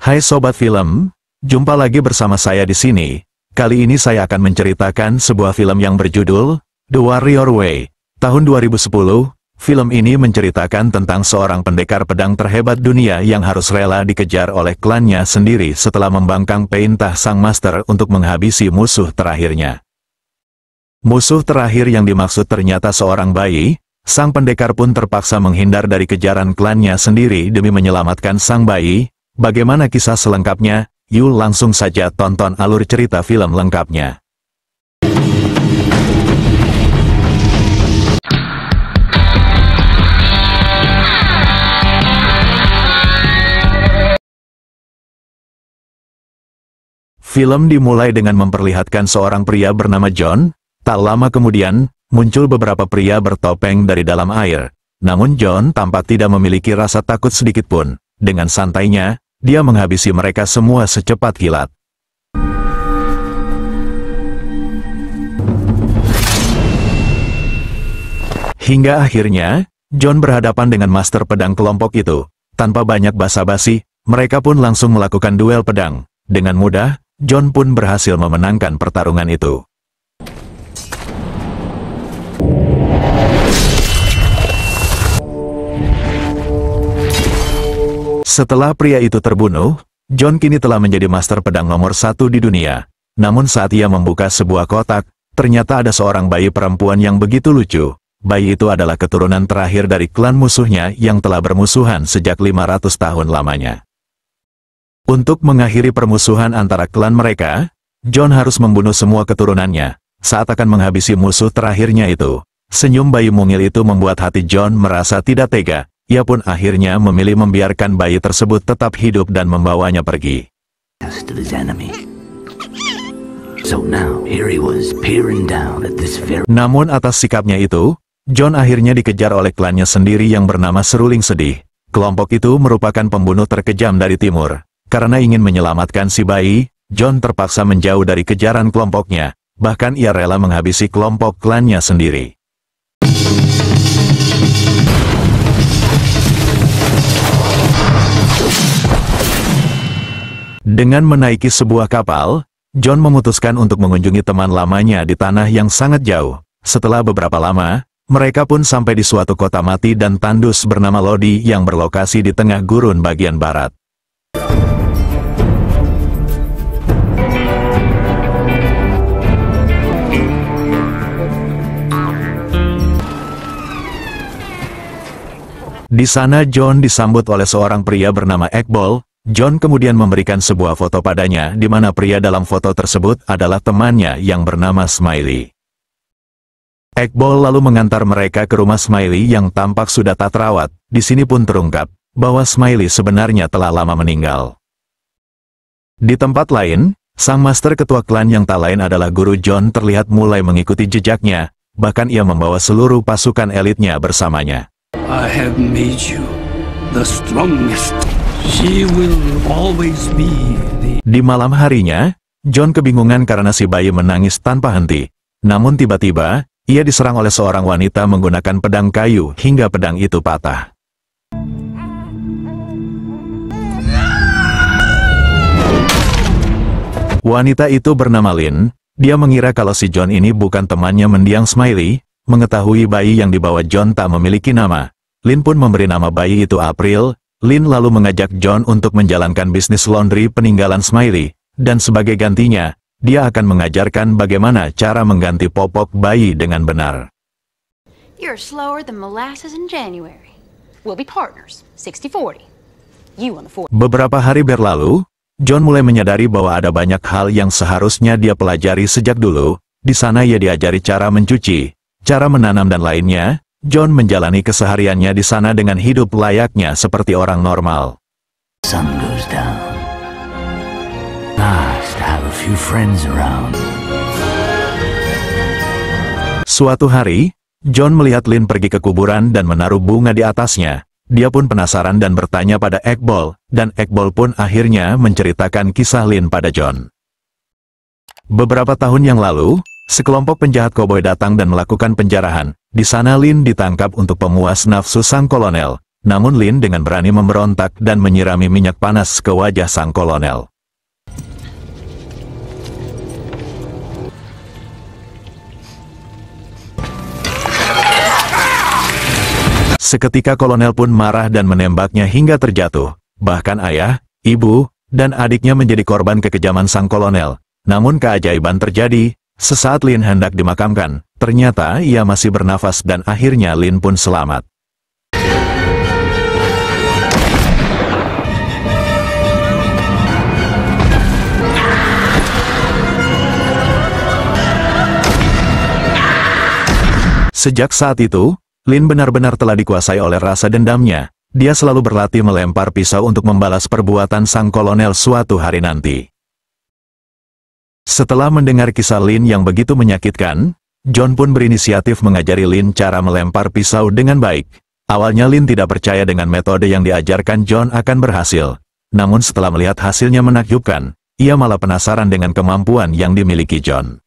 Hai Sobat Film, jumpa lagi bersama saya di sini. Kali ini saya akan menceritakan sebuah film yang berjudul The Warrior Way. Tahun 2010, film ini menceritakan tentang seorang pendekar pedang terhebat dunia yang harus rela dikejar oleh klannya sendiri setelah membangkang perintah sang master untuk menghabisi musuh terakhirnya. Musuh terakhir yang dimaksud ternyata seorang bayi. Sang pendekar pun terpaksa menghindar dari kejaran klannya sendiri demi menyelamatkan sang bayi. Bagaimana kisah selengkapnya? Yuk langsung saja tonton alur cerita film lengkapnya. Film dimulai dengan memperlihatkan seorang pria bernama John. Tak lama kemudian, muncul beberapa pria bertopeng dari dalam air. Namun John tampak tidak memiliki rasa takut sedikitpun. Dengan santainya, dia menghabisi mereka semua secepat kilat. Hingga akhirnya, John berhadapan dengan master pedang kelompok itu. Tanpa banyak basa-basi, mereka pun langsung melakukan duel pedang. Dengan mudah, John pun berhasil memenangkan pertarungan itu. Setelah pria itu terbunuh, John kini telah menjadi master pedang nomor 1 di dunia. Namun saat ia membuka sebuah kotak, ternyata ada seorang bayi perempuan yang begitu lucu. Bayi itu adalah keturunan terakhir dari klan musuhnya yang telah bermusuhan sejak 500 tahun lamanya. Untuk mengakhiri permusuhan antara klan mereka, John harus membunuh semua keturunannya. Saat akan menghabisi musuh terakhirnya itu, senyum bayi mungil itu membuat hati John merasa tidak tega. Ia pun akhirnya memilih membiarkan bayi tersebut tetap hidup dan membawanya pergi. Namun atas sikapnya itu, John akhirnya dikejar oleh klannya sendiri yang bernama Seruling Sedih. Kelompok itu merupakan pembunuh terkejam dari timur. Karena ingin menyelamatkan si bayi, John terpaksa menjauh dari kejaran kelompoknya. Bahkan ia rela menghabisi kelompok klannya sendiri. Dengan menaiki sebuah kapal, John memutuskan untuk mengunjungi teman lamanya di tanah yang sangat jauh. Setelah beberapa lama, mereka pun sampai di suatu kota mati dan tandus bernama Lodi yang berlokasi di tengah gurun bagian barat. Di sana John disambut oleh seorang pria bernama Ekbol. John kemudian memberikan sebuah foto padanya di mana pria dalam foto tersebut adalah temannya yang bernama Smiley. Ekbol lalu mengantar mereka ke rumah Smiley yang tampak sudah tak terawat. Di sini pun terungkap bahwa Smiley sebenarnya telah lama meninggal. Di tempat lain, sang master ketua klan yang tak lain adalah guru John terlihat mulai mengikuti jejaknya, bahkan ia membawa seluruh pasukan elitnya bersamanya. I have made you the strongest. She will always be the... Di malam harinya, John kebingungan karena si bayi menangis tanpa henti. Namun tiba-tiba, ia diserang oleh seorang wanita menggunakan pedang kayu hingga pedang itu patah. Wanita itu bernama Lin. Dia mengira kalau si John ini bukan temannya mendiang Smiley. Mengetahui bayi yang dibawa John tak memiliki nama, Lin pun memberi nama bayi itu April. Lin lalu mengajak John untuk menjalankan bisnis laundry peninggalan Smiley, dan sebagai gantinya, dia akan mengajarkan bagaimana cara mengganti popok bayi dengan benar. You're slower than molasses in January. We'll be partners, 60-40. You on the 40. Beberapa hari berlalu, John mulai menyadari bahwa ada banyak hal yang seharusnya dia pelajari sejak dulu. Di sana ia diajari cara mencuci, cara menanam dan lainnya. John menjalani kesehariannya di sana dengan hidup layaknya seperti orang normal. Sun goes down. Nice to have a few friends around. Suatu hari, John melihat Lin pergi ke kuburan dan menaruh bunga di atasnya. Dia pun penasaran dan bertanya pada Ekbol, dan Ekbol pun akhirnya menceritakan kisah Lin pada John. Beberapa tahun yang lalu, sekelompok penjahat koboi datang dan melakukan penjarahan. Di sana Lin ditangkap untuk pemuas nafsu sang kolonel. namun Lin dengan berani memberontak dan menyirami minyak panas ke wajah sang kolonel. Seketika kolonel pun marah dan menembaknya hingga terjatuh. Bahkan ayah, ibu, dan adiknya menjadi korban kekejaman sang kolonel. Namun keajaiban terjadi, sesaat Lin hendak dimakamkan, ternyata ia masih bernafas dan akhirnya Lin pun selamat. Sejak saat itu, Lin benar-benar telah dikuasai oleh rasa dendamnya. Dia selalu berlatih melempar pisau untuk membalas perbuatan sang kolonel suatu hari nanti. Setelah mendengar kisah Lin yang begitu menyakitkan, John pun berinisiatif mengajari Lin cara melempar pisau dengan baik. Awalnya Lin tidak percaya dengan metode yang diajarkan John akan berhasil. Namun setelah melihat hasilnya menakjubkan, ia malah penasaran dengan kemampuan yang dimiliki John.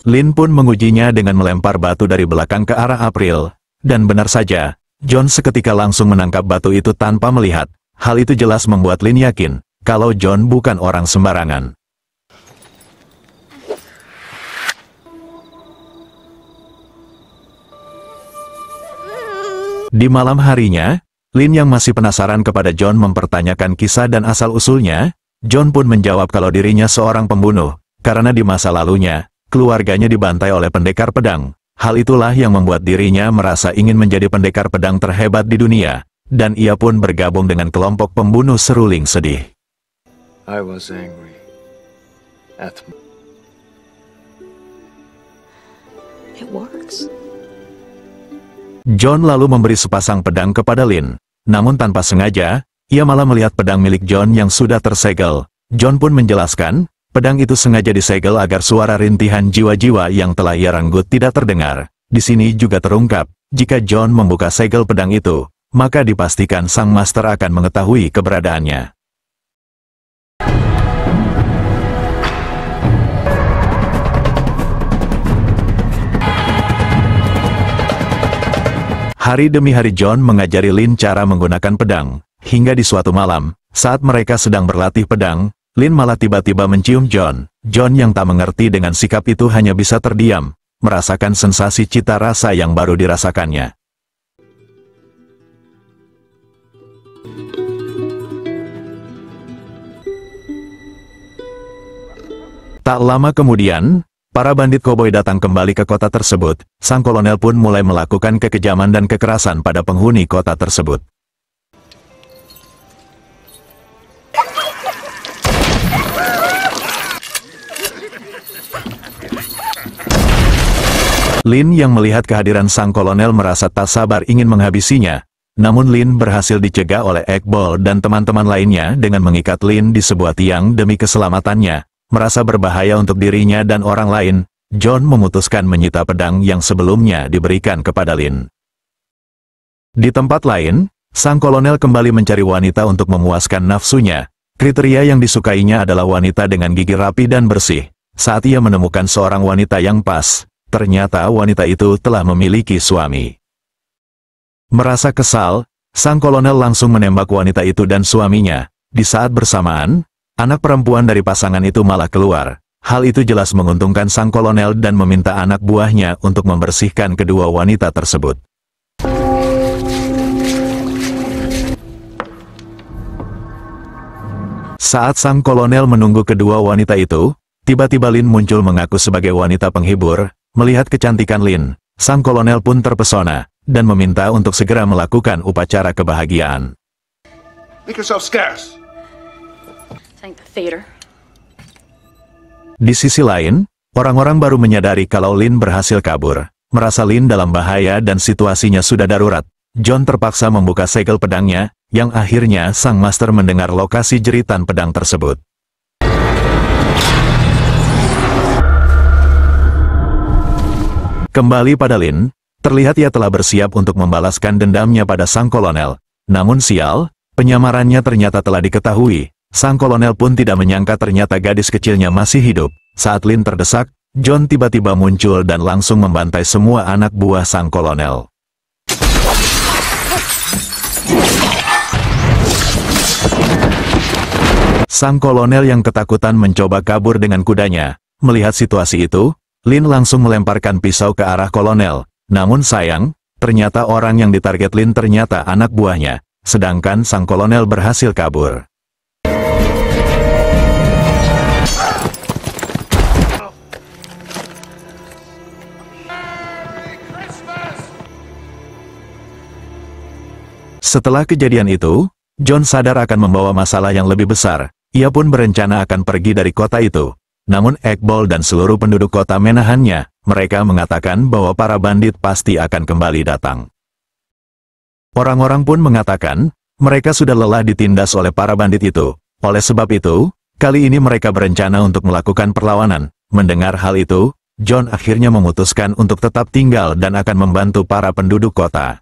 Lin pun mengujinya dengan melempar batu dari belakang ke arah April. Dan benar saja, John seketika langsung menangkap batu itu tanpa melihat. Hal itu jelas membuat Lin yakin, kalau John bukan orang sembarangan. Di malam harinya, Lin yang masih penasaran kepada John mempertanyakan kisah dan asal-usulnya. John pun menjawab kalau dirinya seorang pembunuh, karena di masa lalunya, keluarganya dibantai oleh pendekar pedang. Hal itulah yang membuat dirinya merasa ingin menjadi pendekar pedang terhebat di dunia, dan ia pun bergabung dengan kelompok pembunuh seruling sedih. I was angry at It works. John lalu memberi sepasang pedang kepada Lin. Namun tanpa sengaja, ia malah melihat pedang milik John yang sudah tersegel. John pun menjelaskan, pedang itu sengaja disegel agar suara rintihan jiwa-jiwa yang telah ia renggut tidak terdengar. Di sini juga terungkap, jika John membuka segel pedang itu, maka dipastikan sang master akan mengetahui keberadaannya. Hari demi hari John mengajari Lin cara menggunakan pedang. Hingga di suatu malam, saat mereka sedang berlatih pedang, Lin malah tiba-tiba mencium John. John yang tak mengerti dengan sikap itu hanya bisa terdiam, merasakan sensasi cita rasa yang baru dirasakannya. Tak lama kemudian, para bandit koboi datang kembali ke kota tersebut. Sang kolonel pun mulai melakukan kekejaman dan kekerasan pada penghuni kota tersebut. Lin yang melihat kehadiran sang kolonel merasa tak sabar ingin menghabisinya. Namun Lin berhasil dicegah oleh Ekbol dan teman-teman lainnya dengan mengikat Lin di sebuah tiang demi keselamatannya. Merasa berbahaya untuk dirinya dan orang lain, John memutuskan menyita pedang yang sebelumnya diberikan kepada Lin. Di tempat lain, sang kolonel kembali mencari wanita untuk memuaskan nafsunya. Kriteria yang disukainya adalah wanita dengan gigi rapi dan bersih. Saat ia menemukan seorang wanita yang pas, ternyata wanita itu telah memiliki suami. Merasa kesal, sang kolonel langsung menembak wanita itu dan suaminya. Di saat bersamaan, anak perempuan dari pasangan itu malah keluar. Hal itu jelas menguntungkan sang kolonel dan meminta anak buahnya untuk membersihkan kedua wanita tersebut. Saat sang kolonel menunggu kedua wanita itu, tiba-tiba Lin muncul mengaku sebagai wanita penghibur. Melihat kecantikan Lin, sang kolonel pun terpesona, dan meminta untuk segera melakukan upacara kebahagiaan. Make yourself scarce. Thank the theater. Di sisi lain, orang-orang baru menyadari kalau Lin berhasil kabur. Merasa Lin dalam bahaya dan situasinya sudah darurat, John terpaksa membuka segel pedangnya, yang akhirnya sang master mendengar lokasi jeritan pedang tersebut. Kembali pada Lin, terlihat ia telah bersiap untuk membalaskan dendamnya pada sang kolonel. Namun sial, penyamarannya ternyata telah diketahui. sang kolonel pun tidak menyangka ternyata gadis kecilnya masih hidup. Saat Lin terdesak, John tiba-tiba muncul dan langsung membantai semua anak buah sang kolonel. Sang kolonel yang ketakutan mencoba kabur dengan kudanya. Melihat situasi itu, Lin langsung melemparkan pisau ke arah kolonel. Namun sayang, ternyata orang yang ditarget Lin ternyata anak buahnya, sedangkan sang kolonel berhasil kabur. Setelah kejadian itu, John sadar akan membawa masalah yang lebih besar. Ia pun berencana akan pergi dari kota itu. Namun Iqbal dan seluruh penduduk kota menahannya. Mereka mengatakan bahwa para bandit pasti akan kembali datang. Orang-orang pun mengatakan, mereka sudah lelah ditindas oleh para bandit itu. Oleh sebab itu, kali ini mereka berencana untuk melakukan perlawanan. Mendengar hal itu, John akhirnya memutuskan untuk tetap tinggal dan akan membantu para penduduk kota.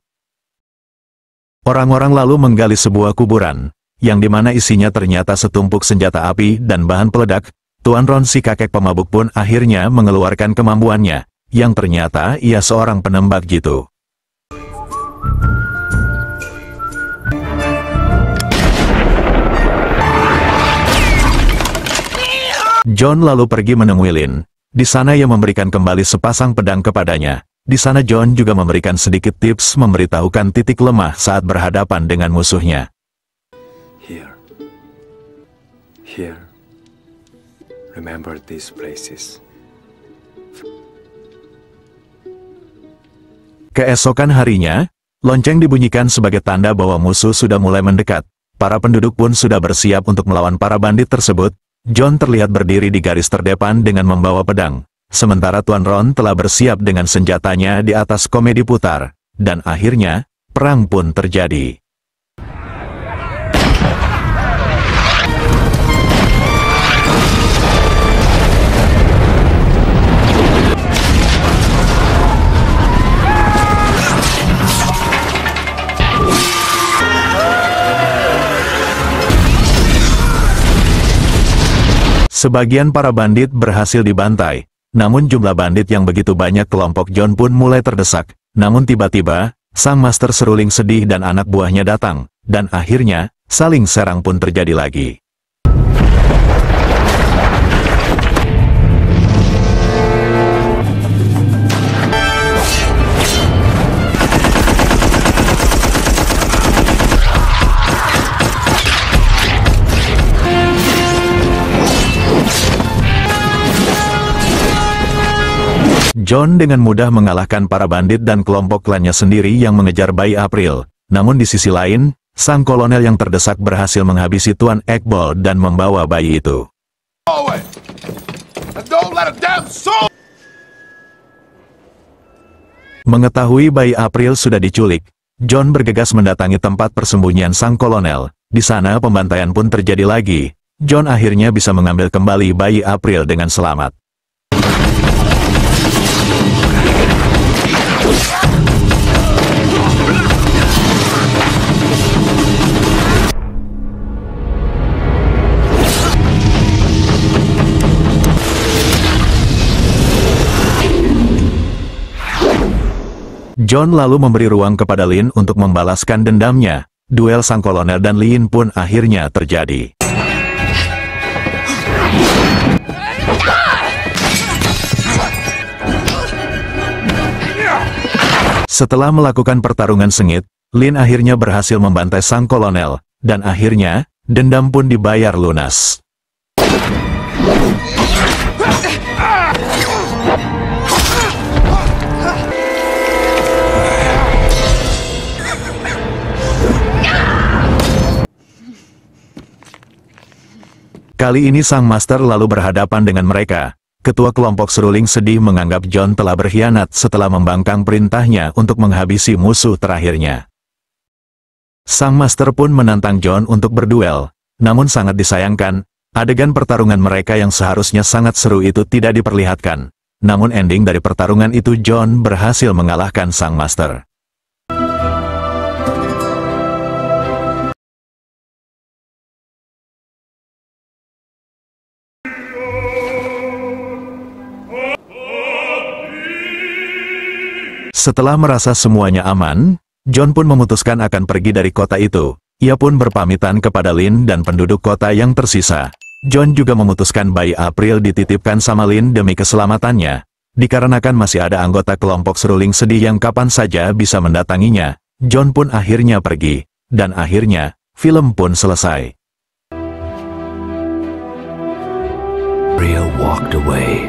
Orang-orang lalu menggali sebuah kuburan, yang dimana isinya ternyata setumpuk senjata api dan bahan peledak. Tuan Ron si kakek pemabuk pun akhirnya mengeluarkan kemampuannya, yang ternyata ia seorang penembak jitu. John lalu pergi menemui Lin. Di sana ia memberikan kembali sepasang pedang kepadanya. Di sana John juga memberikan sedikit tips memberitahukan titik lemah saat berhadapan dengan musuhnya. Here. Remember these places. Keesokan harinya, lonceng dibunyikan sebagai tanda bahwa musuh sudah mulai mendekat. Para penduduk pun sudah bersiap untuk melawan para bandit tersebut. John terlihat berdiri di garis terdepan dengan membawa pedang. Sementara Tuan Ron telah bersiap dengan senjatanya di atas komedi putar. Dan akhirnya, perang pun terjadi. Sebagian para bandit berhasil dibantai, namun jumlah bandit yang begitu banyak kelompok John pun mulai terdesak. Namun tiba-tiba, sang master seruling sedih dan anak buahnya datang, dan akhirnya, saling serang pun terjadi lagi. John dengan mudah mengalahkan para bandit dan kelompok klannya sendiri yang mengejar bayi April. Namun di sisi lain, sang kolonel yang terdesak berhasil menghabisi Tuan Iqbal dan membawa bayi itu. Mengetahui bayi April sudah diculik, John bergegas mendatangi tempat persembunyian sang kolonel. Di sana pembantaian pun terjadi lagi. John akhirnya bisa mengambil kembali bayi April dengan selamat. John lalu memberi ruang kepada Lin untuk membalaskan dendamnya. Duel sang kolonel dan Lin pun akhirnya terjadi. Setelah melakukan pertarungan sengit, Lin akhirnya berhasil membantai sang kolonel, dan akhirnya, dendam pun dibayar lunas. Kali ini sang master lalu berhadapan dengan mereka. Ketua kelompok seruling sedih menganggap John telah berkhianat setelah membangkang perintahnya untuk menghabisi musuh terakhirnya. Sang master pun menantang John untuk berduel, namun sangat disayangkan, adegan pertarungan mereka yang seharusnya sangat seru itu tidak diperlihatkan. Namun ending dari pertarungan itu John berhasil mengalahkan sang master. Setelah merasa semuanya aman, John pun memutuskan akan pergi dari kota itu. Ia pun berpamitan kepada Lin dan penduduk kota yang tersisa. John juga memutuskan bayi April dititipkan sama Lin demi keselamatannya. Dikarenakan masih ada anggota kelompok seruling sedih yang kapan saja bisa mendatanginya, John pun akhirnya pergi. Dan akhirnya, film pun selesai. Rhea walked away.